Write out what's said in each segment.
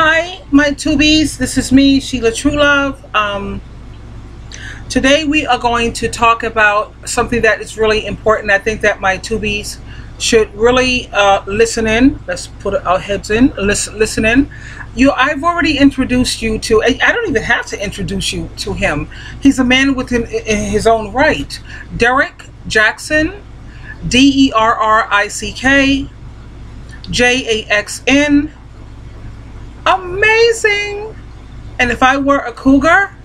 Hi, my tubies. This is me, Sheila Truelove. Today we are going to talk about something that is really important. I think that my tubies should really listen in. Let's put our heads in. Listen in. I've already introduced you to. I don't even have to introduce you to him. He's a man within in his own right. Derrick Jaxn, DERRICK JAXN. Amazing. And if I were a cougar,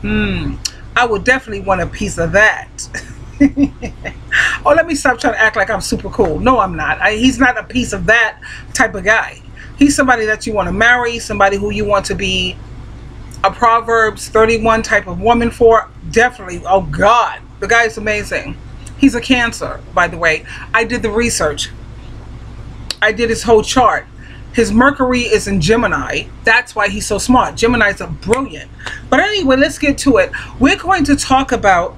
I would definitely want a piece of that. Oh, let me stop trying to act like I'm super cool. No, I'm not. He's not a piece of that type of guy. He's somebody that you want to marry, somebody who you want to be a Proverbs 31 type of woman for. Definitely. Oh God, the guy is amazing. He's a Cancer, by the way. I did the research. I did his whole chart. His Mercury is in Gemini. That's why he's so smart. Geminis are brilliant. But anyway, let's get to it. We're going to talk about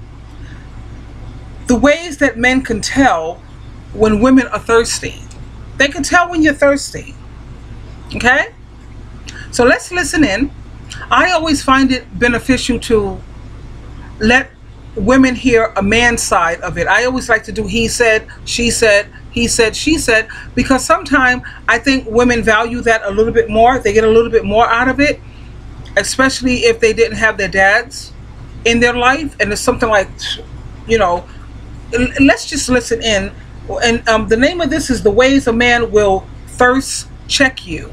the ways that men can tell when women are thirsty. They can tell when you're thirsty. Okay? So let's listen in. I always find it beneficial to let women hear a man's side of it. I always like to do he said, she said, he said, she said, because sometimes I think women value that a little bit more. They get a little bit more out of it, especially if they didn't have their dads in their life. And it's something like, you know, let's just listen in. And the name of this is The Ways a Man Will Thirst Check You.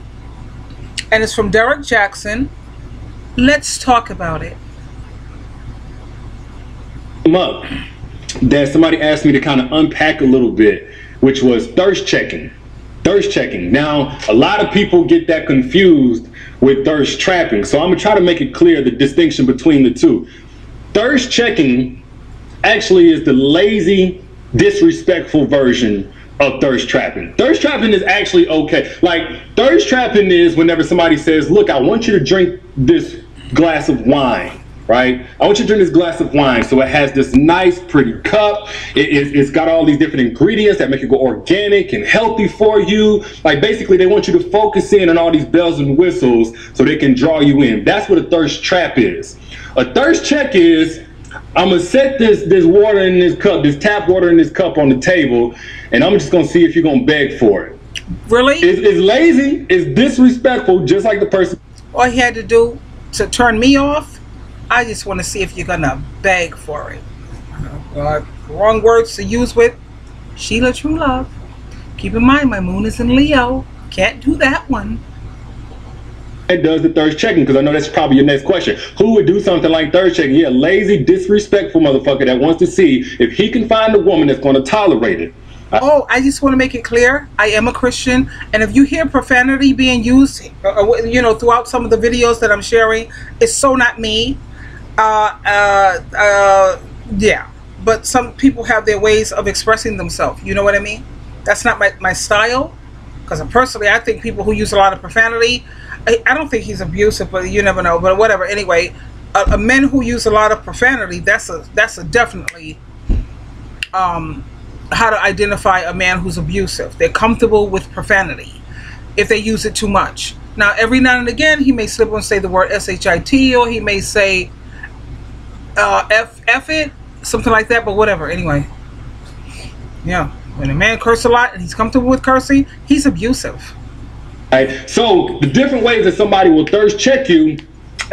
And it's from Derrick Jaxn. Let's talk about it. Up that somebody asked me to kind of unpack a little bit, which was thirst checking. Thirst checking. Now, a lot of people get that confused with thirst trapping. So I'm gonna try to make it clear the distinction between the two. Thirst checking actually is the lazy, disrespectful version of thirst trapping. Thirst trapping is actually okay. Like, thirst trapping is whenever somebody says, look, I want you to drink this glass of wine. Right? I want you to drink this glass of wine. So it has this nice, pretty cup. It's got all these different ingredients that make it go organic and healthy for you. Like, basically, they want you to focus in on all these bells and whistles so they can draw you in. That's what a thirst trap is. A thirst check is, I'm going to set this water in this cup, this tap water in this cup on the table, and I'm just going to see if you're going to beg for it. Really? It's lazy. It's disrespectful, just like the person. All he had to do to turn me off, I just want to see if you're going to beg for it. Wrong words to use with Sheila Truelove. Keep in mind, my moon is in Leo. Can't do that one. It does the thirst checking, because I know that's probably your next question. Who would do something like thirst checking? Yeah, lazy, disrespectful motherfucker that wants to see if he can find a woman that's going to tolerate it. Oh, I just want to make it clear, I am a Christian, and if you hear profanity being used, you know, throughout some of the videos that I'm sharing, it's so not me. Yeah, but some people have their ways of expressing themselves. You know what I mean? That's not my style, because personally, I think people who use a lot of profanity, I don't think he's abusive, but you never know. But whatever. Anyway, a men who use a lot of profanity, that's a definitely how to identify a man who's abusive. They're comfortable with profanity if they use it too much. Now, every now and again, he may slip and say the word shit, or he may say F it, something like that, but whatever. Anyway, yeah, when a man curses a lot and he's comfortable with cursing, he's abusive. Right. So the different ways that somebody will thirst check you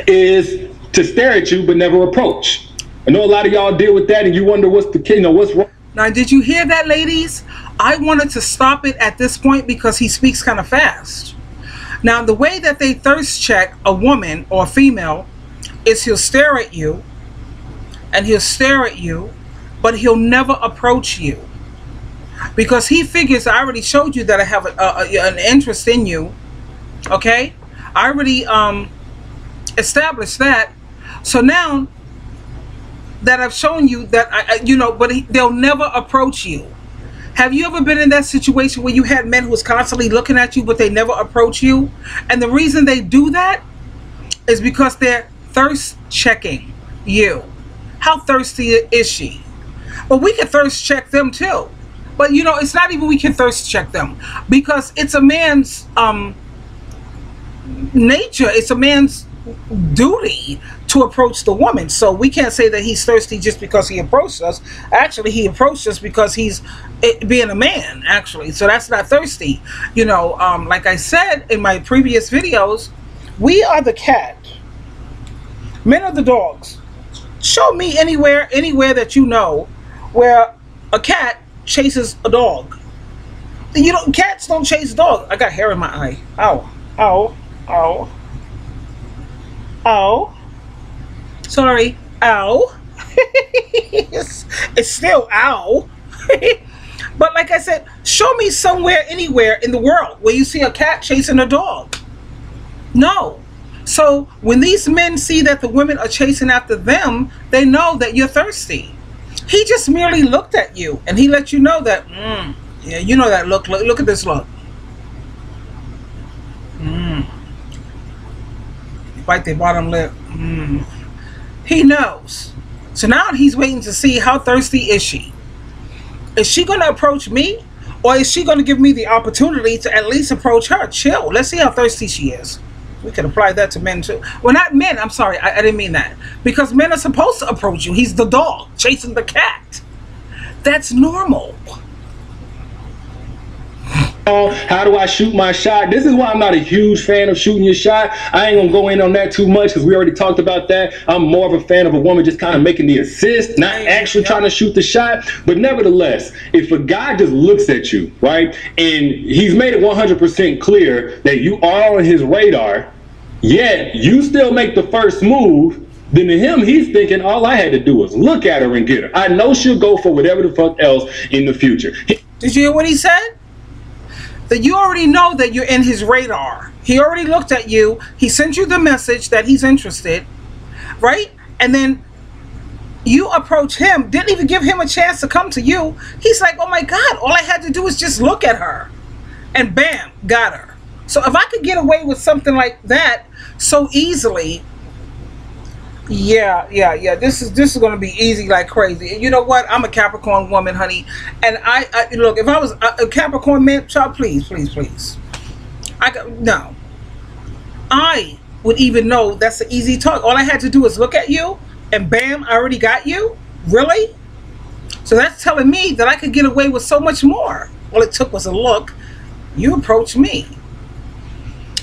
is to stare at you but never approach. I know a lot of y'all deal with that, and you wonder what's wrong. Now, did you hear that, ladies? I wanted to stop it at this point because he speaks kind of fast. Now, the way that they thirst check a woman or a female is he'll stare at you, and he'll stare at you, but he'll never approach you, because he figures, I already showed you that I have an interest in you. Okay, I already established that. So now that I've shown you that you know, but they'll never approach you. Have you ever been in that situation where you had men who was constantly looking at you, but they never approach you? And the reason they do that is because they're thirst checking you. How thirsty is she? Well, we can thirst check them too. But you know, it's not even we can thirst check them, because it's a man's nature. It's a man's duty to approach the woman. So we can't say that he's thirsty just because he approached us. Actually, he approached us because he's being a man, actually. So that's not thirsty. You know, like I said in my previous videos, we are the cat. Men are the dogs. Show me anywhere that you know where a cat chases a dog. You know, cats don't chase dogs. I got hair in my eye. Ow. Ow. Ow. Ow. Sorry. Ow. it's still ow. But like I said, show me somewhere, anywhere in the world where you see a cat chasing a dog. No. So when these men see that the women are chasing after them, they know that you're thirsty. He just merely looked at you and he let you know that, yeah, you know that look. Look at this look. Bite their bottom lip. He knows. So now he's waiting to see how thirsty is she. Is she going to approach me? Or is she going to give me the opportunity to at least approach her? Chill. Let's see how thirsty she is. We can apply that to men too. Well, not men. I'm sorry. I didn't mean that. Because men are supposed to approach you. He's the dog chasing the cat. That's normal. How do I shoot my shot? This is why I'm not a huge fan of shooting your shot. I ain't gonna go in on that too much because we already talked about that. I'm more of a fan of a woman just kind of making the assist, not actually trying to shoot the shot. But nevertheless, if a guy just looks at you, right, and he's made it 100% clear that you are on his radar, yet you still make the first move, then to him, he's thinking all I had to do was look at her and get her. I know she'll go for whatever the fuck else in the future. Did you hear what he said? That you already know that you're in his radar. He already looked at you. He sent you the message that he's interested, right? And then you approach him, didn't even give him a chance to come to you. He's like, oh my God, all I had to do was just look at her. And bam, got her. So if I could get away with something like that so easily, yeah, this is going to be easy like crazy. You know what? I'm a Capricorn woman, honey. And I look, if I was a Capricorn man, child, please. No. I would even know that's an easy talk. All I had to do is look at you and bam, I already got you? Really? So that's telling me that I could get away with so much more. All it took was a look. You approached me.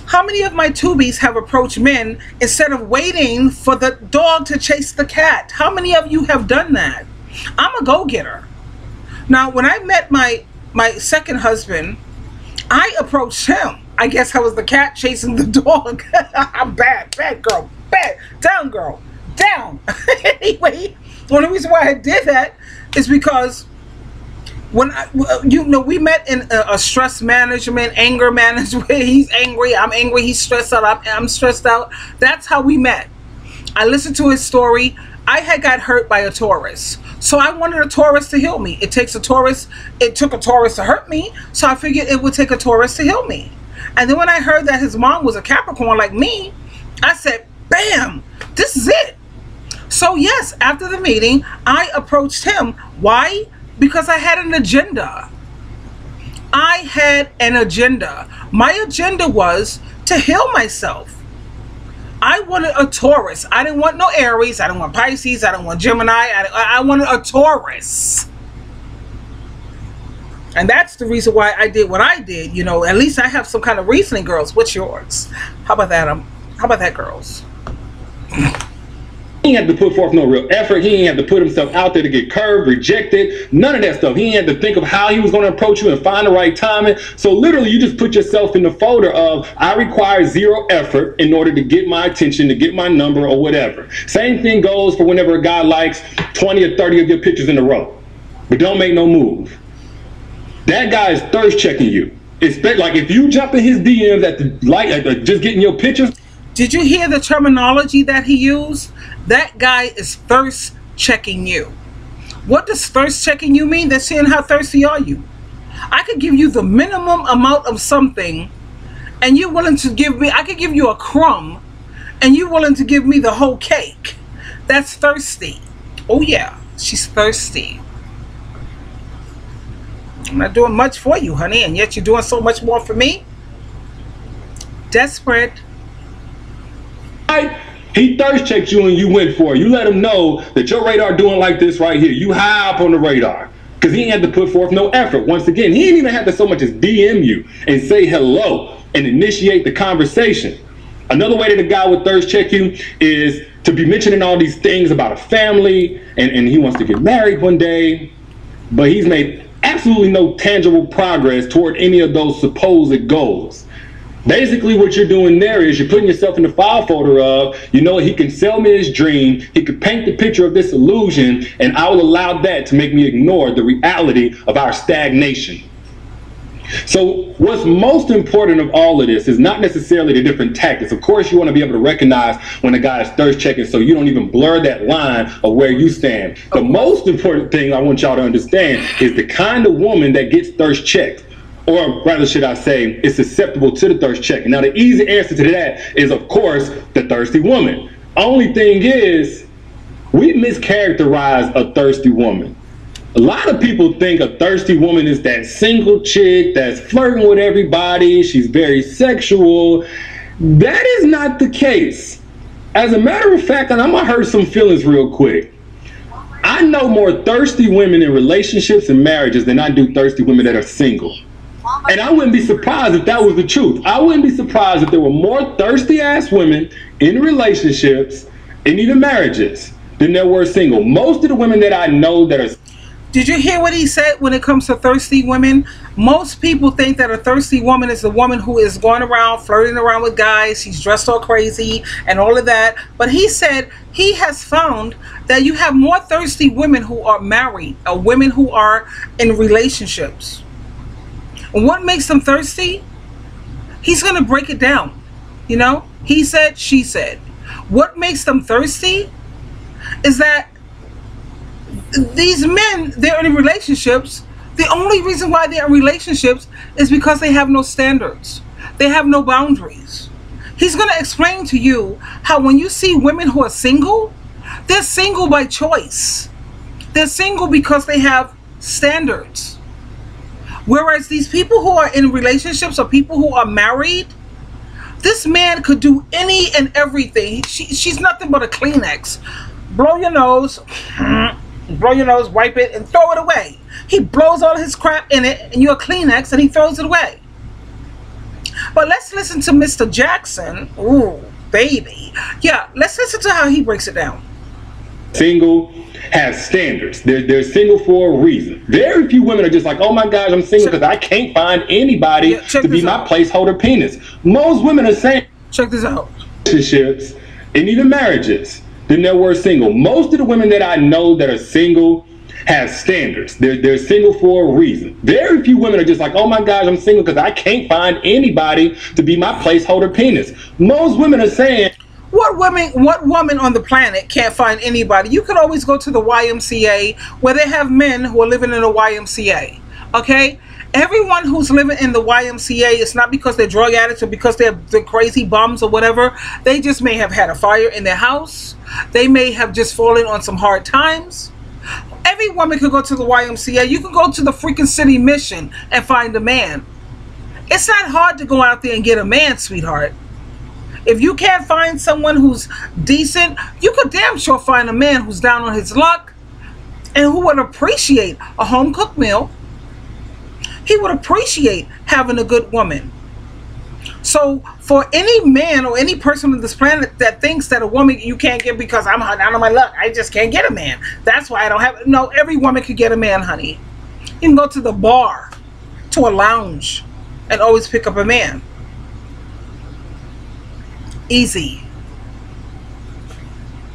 How many of my tubies have approached men instead of waiting for the dog to chase the cat? How many of you have done that? I'm a go-getter. Now, when I met my second husband, I approached him. I guess I was the cat chasing the dog. I'm bad girl, bad. Down, girl, down. Anyway, the only reason why I did that is because when we met in a stress management, anger management. He's angry, I'm angry. He's stressed out, I'm stressed out. That's how we met. I listened to his story. I had got hurt by a Taurus, so I wanted a Taurus to heal me. It took a Taurus to hurt me, so I figured it would take a Taurus to heal me. And then when I heard that his mom was a Capricorn like me, I said, bam, this is it. So yes, after the meeting, I approached him. Why? Because I had an agenda. I had an agenda. My agenda was to heal myself. I wanted a Taurus. I didn't want no Aries. I didn't want Pisces. I didn't want Gemini. I wanted a Taurus. And that's the reason why I did what I did. You know, at least I have some kind of reasoning, girls. What's yours? How about that? How about that, girls? He ain't had to put forth no real effort. He ain't had to put himself out there to get curved, rejected, none of that stuff. He ain't had to think of how he was going to approach you and find the right timing. So literally, you just put yourself in the folder of, I require zero effort in order to get my attention, to get my number or whatever. Same thing goes for whenever a guy likes 20 or 30 of your pictures in a row, but don't make no move. That guy is thirst checking you. It's like if you jump in his DMs at the just getting your pictures. Did you hear the terminology that he used? That guy is thirst checking you. What does thirst checking you mean? They're saying, how thirsty are you? I could give you the minimum amount of something and you're willing to give me, I could give you a crumb and you're willing to give me the whole cake. That's thirsty. Oh yeah, she's thirsty. I'm not doing much for you, honey, and yet you're doing so much more for me. Desperate. He thirst checked you and you went for it. You let him know that your radar doing like this right here. You high up on the radar. Because he ain't had to put forth no effort. Once again, he ain't even had to so much as DM you and say hello and initiate the conversation. Another way that a guy would thirst check you is to be mentioning all these things about a family and he wants to get married one day, but he's made absolutely no tangible progress toward any of those supposed goals. Basically, what you're doing there is you're putting yourself in the file folder of, you know, he can sell me his dream, he could paint the picture of this illusion, and I will allow that to make me ignore the reality of our stagnation. So what's most important of all of this is not necessarily the different tactics. Of course, you want to be able to recognize when a guy is thirst checking so you don't even blur that line of where you stand. The most important thing I want y'all to understand is the kind of woman that gets thirst checked. Or rather, should I say, is susceptible to the thirst check. Now, the easy answer to that is, of course, the thirsty woman. Only thing is, we mischaracterize a thirsty woman. A lot of people think a thirsty woman is that single chick that's flirting with everybody. She's very sexual. That is not the case. As a matter of fact, and I'm going to hurt some feelings real quick. I know more thirsty women in relationships and marriages than I do thirsty women that are single. And I wouldn't be surprised if that was the truth. I wouldn't be surprised if there were more thirsty ass women in relationships and even marriages than there were single. Most of the women that I know that are... Did you hear what he said when it comes to thirsty women? Most people think that a thirsty woman is the woman who is going around flirting around with guys. She's dressed all crazy and all of that. But he said he has found that you have more thirsty women who are married, or women who are in relationships. And what makes them thirsty? He's going to break it down. You know, he said, she said. What makes them thirsty is that these men, they're in relationships. The only reason why they're in relationships is because they have no standards. They have no boundaries. He's going to explain to you how when you see women who are single, they're single by choice. They're single because they have standards. Whereas these people who are in relationships or people who are married, this man could do any and everything. She's nothing but a Kleenex. Blow your nose, wipe it, and throw it away. He blows all his crap in it, and you're a Kleenex, and he throws it away. But let's listen to Mr. Jackson. Ooh, baby. Yeah, let's listen to how he breaks it down. Single has standards. They're single for a reason. Very few women are just like, oh my gosh, I'm single because I can't find anybody to be my placeholder penis. Most women are saying, check this out, relationships and even marriages than there were single. Most of the women that I know that are single have standards. They're single for a reason. Very few women are just like, oh my gosh, I'm single because I can't find anybody to be my placeholder penis. Most women are saying, what woman on the planet can't find anybody? You could always go to the YMCA where they have men who are living in the YMCA. Okay? Everyone who's living in the YMCA, it's not because they're drug addicts or because they're crazy bums or whatever. They just may have had a fire in their house. They may have just fallen on some hard times. Every woman could go to the YMCA. You can go to the freaking city mission and find a man. It's not hard to go out there and get a man, sweetheart. If you can't find someone who's decent, you could damn sure find a man who's down on his luck and who would appreciate a home-cooked meal. He would appreciate having a good woman. So for any man or any person on this planet that thinks that a woman you can't get because I'm down on my luck, I just can't get a man, that's why I don't have... No, every woman could get a man, honey. You can go to the bar, to a lounge, and always pick up a man. Easy.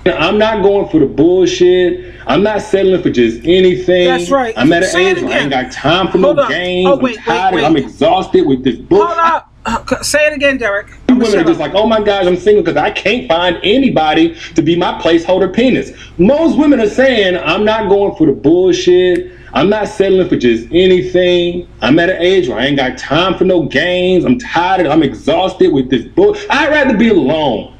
I'm not going for the bullshit. I'm not settling for just anything. That's right. I'm at an age where I ain't got time for no games. I'm tired. I'm exhausted with this book. Hold up. Say it again, Derek. Women are just like, oh my gosh, I'm single because I can't find anybody to be my placeholder penis. Most women are saying, I'm not going for the bullshit. I'm not settling for just anything. I'm at an age where I ain't got time for no games. I'm tired. I'm exhausted with this book. I'd rather be alone.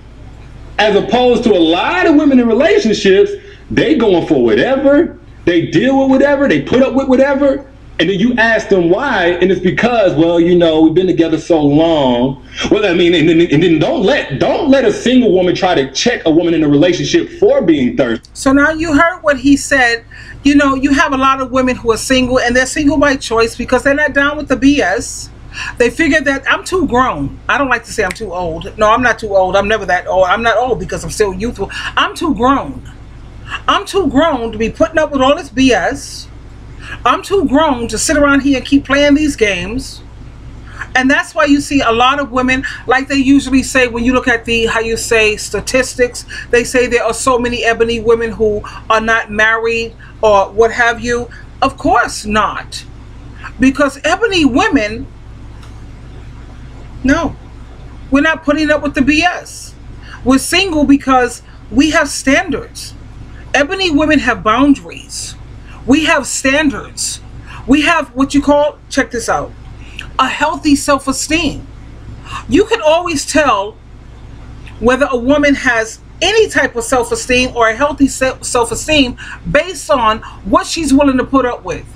As opposed to a lot of women in relationships, they going for whatever. They deal with whatever. They put up with whatever. And then you ask them why, and it's because, well, you know, we've been together so long. Well, I mean, and then don't let a single woman try to check a woman in a relationship for being thirsty. So now you heard what he said. You know, you have a lot of women who are single, and they're single by choice because they're not down with the BS. They figure that I'm too grown. I don't like to say I'm too old. No, I'm not too old. I'm never that old. I'm not old because I'm still youthful. I'm too grown. I'm too grown to be putting up with all this BS. I'm too grown to sit around here and keep playing these games. And that's why you see a lot of women, like they usually say when you look at the, how you say, statistics, they say there are so many ebony women who are not married or what have you. Of course not. Because ebony women, no, we're not putting up with the BS. We're single because we have standards. Ebony women have boundaries. We have standards. We have what you call, check this out, a healthy self-esteem. You can always tell whether a woman has any type of self-esteem or a healthy self-esteem based on what she's willing to put up with.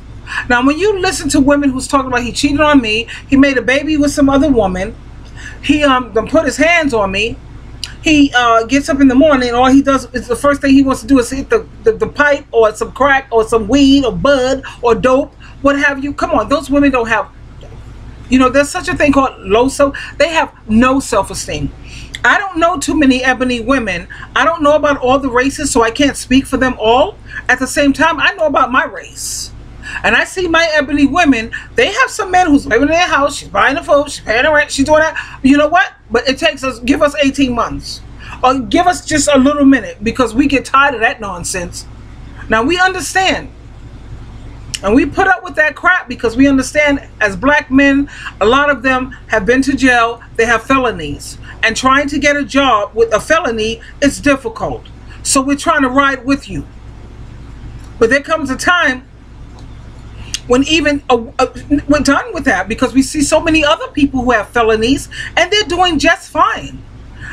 Now, when you listen to women who's talking about he cheated on me, he made a baby with some other woman, he done put his hands on me, he gets up in the morning and all he does is the first thing he wants to do is hit the pipe or some crack or some weed or bud or dope, what have you. Come on, those women don't have, you know, there's such a thing called low self. They have no self-esteem. I don't know too many ebony women. I don't know about all the races, so I can't speak for them all. At the same time, I know about my race. And I see my ebony women, they have some men who's living in their house, she's buying the food, she's paying the rent, she's doing that. You know what? But it takes us, give us 18 months. Or give us just a little minute because we get tired of that nonsense. Now we understand. And we put up with that crap because we understand as black men, a lot of them have been to jail, they have felonies. And trying to get a job with a felony is difficult. So we're trying to ride with you. But there comes a time when even we're done with that because we see so many other people who have felonies and they're doing just fine.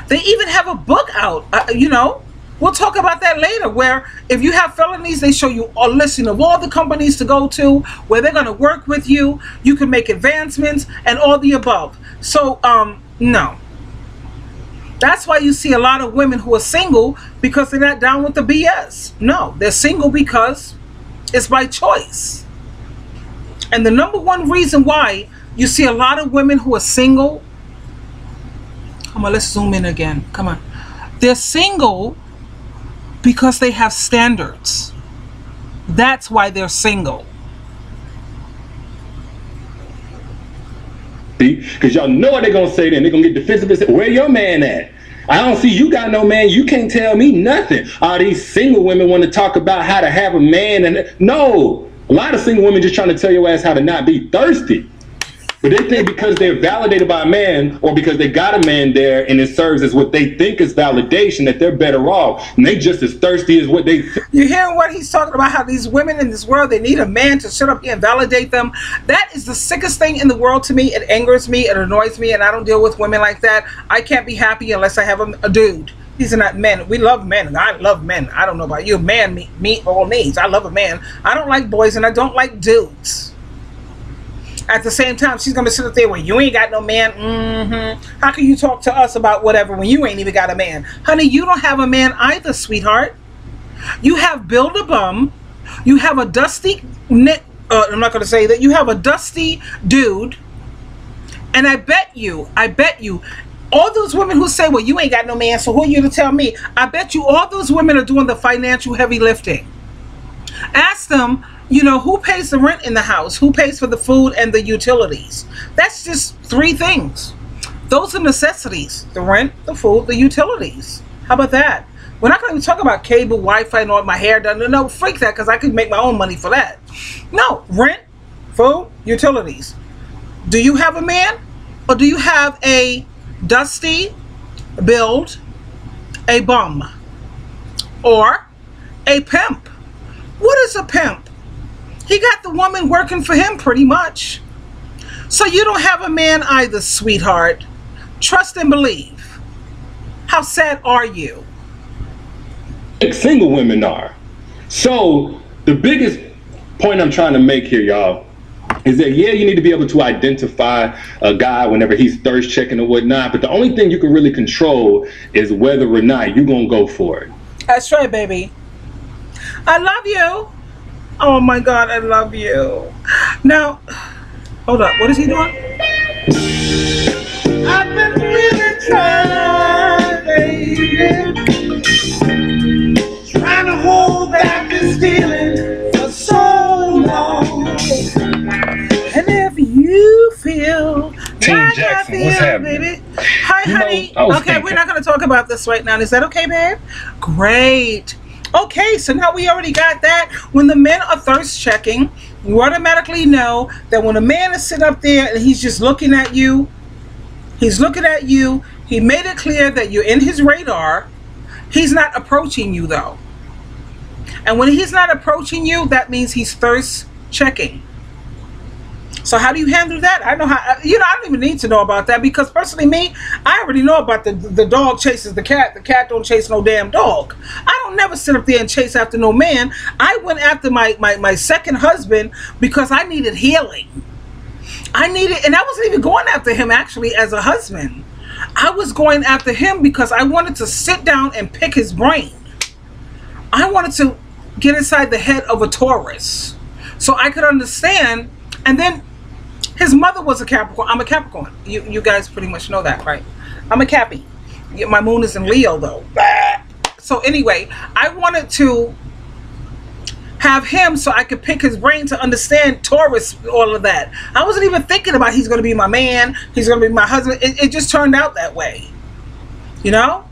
They even have a book out, you know. We'll talk about that later, where if you have felonies, they show you a listing of all the companies to go to, where they're going to work with you, you can make advancements, and all the above. So, no. That's why you see a lot of women who are single because they're not down with the BS. No, they're single because it's by choice. And the number one reason why you see a lot of women who are single, come on, let's zoom in again. Come on. They're single because they have standards. That's why they're single. See? Because y'all know what they're going to say then. They're going to get defensive and say, where your man at? I don't see you got no man. You can't tell me nothing. All these single women want to talk about how to have a man. And no. A lot of single women just trying to tell your ass how to not be thirsty. But they think because they're validated by a man or because they got a man there and it serves as what they think is validation that they're better off. And they just as thirsty as what they think. You hear what he's talking about, how these women in this world, they need a man to sit up here and validate them. That is the sickest thing in the world to me. It angers me. It annoys me. And I don't deal with women like that. I can't be happy unless I have a dude. These are not men. We love men, and I love men. I don't know about you. Man, meet all needs. I love a man. I don't like boys, and I don't like dudes. At the same time, she's going to sit up there, well, you ain't got no man. How can you talk to us about whatever when you ain't even got a man? Honey, you don't have a man either, sweetheart. You have Build-A-Bum. You have a dusty, I'm not going to say that. You have a dusty dude. And I bet you, all those women who say, well, you ain't got no man, so who are you to tell me? I bet you all those women are doing the financial heavy lifting. Ask them, you know, who pays the rent in the house? Who pays for the food and the utilities? That's just 3 things. Those are necessities. The rent, the food, the utilities. How about that? We're not going to talk about cable, Wi-Fi, and all my hair done. No, freak that, because I could make my own money for that. No, rent, food, utilities. Do you have a man? Or do you have a dusty build, a bum, or a pimp? What is a pimp? He got the woman working for him pretty much. So you don't have a man either, sweetheart. Trust and believe. How sad are you? Single women are. So the biggest point I'm trying to make here, y'all, is that, yeah, you need to be able to identify a guy whenever he's thirst checking or whatnot, but the only thing you can really control is whether or not you're gonna go for it. That's right, baby. I love you. Oh my God, I love you. Now, hold up. What is he doing? I've been really trying, baby, trying to hold back this feeling for so long. And if you feel Team like Jackson, I feel, what's happening? baby. Hi, honey. Okay, we're not going to talk about this right now. Is that okay, babe? Great. Okay, so now we already got that. When the men are thirst checking, you automatically know that when a man is sitting up there and he's just looking at you, he made it clear that you're in his radar. He's not approaching you though. And when he's not approaching you, that means he's thirst checking. So how do you handle that? I know how, I don't even need to know about that, because personally me, I already know about the dog chases the cat don't chase no damn dog. I don't never sit up there and chase after no man. I went after my second husband because I needed healing. And I wasn't even going after him actually as a husband. I was going after him because I wanted to sit down and pick his brain. I wanted to get inside the head of a Taurus so I could understand. And then his mother was a Capricorn. I'm a Capricorn. You guys pretty much know that, right? I'm a Cappy. My moon is in Leo, though. So anyway, I wanted to have him so I could pick his brain to understand Taurus, all of that. I wasn't even thinking about he's going to be my man, he's going to be my husband. It just turned out that way, you know?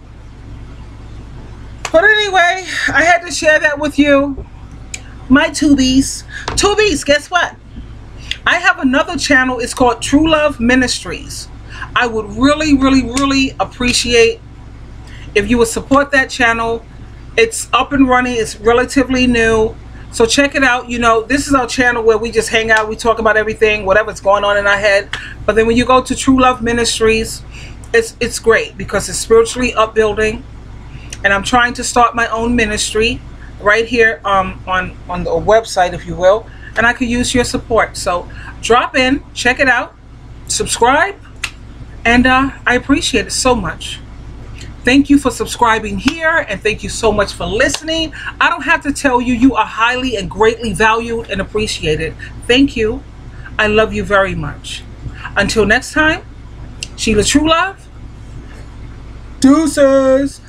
But anyway, I had to share that with you. My tubies. Tubies, guess what? I have another channel. It's called True Love Ministries. I would really, really, really appreciate if you would support that channel. It's up and running. It's relatively new. So check it out. This is our channel where we just hang out. We talk about everything, whatever's going on in our head. But then when you go to True Love Ministries, it's great because it's spiritually upbuilding. And I'm trying to start my own ministry right here on the website, if you will. And I could use your support. So drop in, check it out, subscribe, and I appreciate it so much. Thank you for subscribing here, and thank you so much for listening. I don't have to tell you, you are highly and greatly valued and appreciated. Thank you. I love you very much. Until next time, Sheila True Love. Deuces.